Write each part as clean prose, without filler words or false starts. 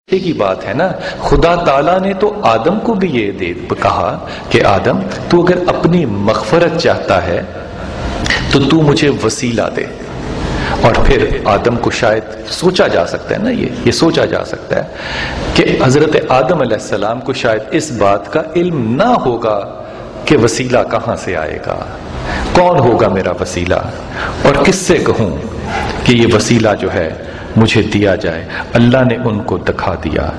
کی بات ہے نا، خدا تعالیٰ نے تو آدم کو بھی یہ کہا کہ آدم تو اگر اپنی مغفرت چاہتا ہے تو مجھے وسیلہ دے. اور پھر آدم کو شاید سوچا جا سکتا ہے نا، یہ سوچا جا سکتا ہے کہ حضرت آدم علیہ السلام کو شاید اس بات کا علم نہ ہوگا کہ وسیلہ کہاں سے آئے گا، کون ہوگا میرا وسیلہ، اور کس سے کہوں کہ یہ وسیلہ جو ہے مجھے دیا جائے. اللہ نے ان کو دکھا دیا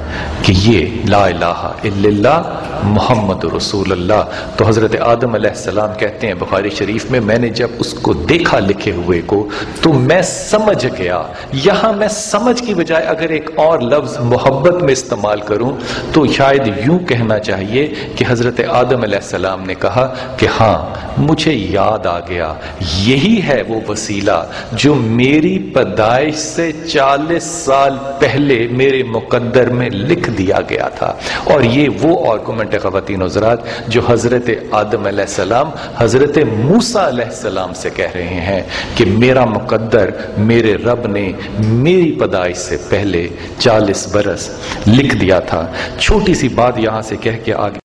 کہ یہ لا الہ الا اللہ محمد رسول اللہ. تو حضرت آدم علیہ السلام کہتے ہیں بخاری شریف میں، میں نے جب اس کو دیکھا لکھے ہوئے کو تو میں سمجھ گیا. یہاں میں سمجھ کی بجائے اگر ایک اور لفظ محبت میں استعمال کروں تو شاید یوں کہنا چاہیے کہ حضرت آدم علیہ السلام نے کہا کہ ہاں مجھے یاد آ گیا، یہی ہے وہ وسیلہ جو میری پیدائش سے 40 سال پہلے میرے مقدر میں لکھ دیا گیا تھا. اور یہ وہ آرگومنٹ ہے خواتین و حضرات جو حضرت آدم علیہ السلام حضرت موسیٰ علیہ السلام سے کہہ رہے ہیں کہ میرا مقدر میرے رب نے میری پیدائش سے پہلے 40 برس لکھ دیا تھا. چھوٹی سی بات یہاں سے کہہ کے آگے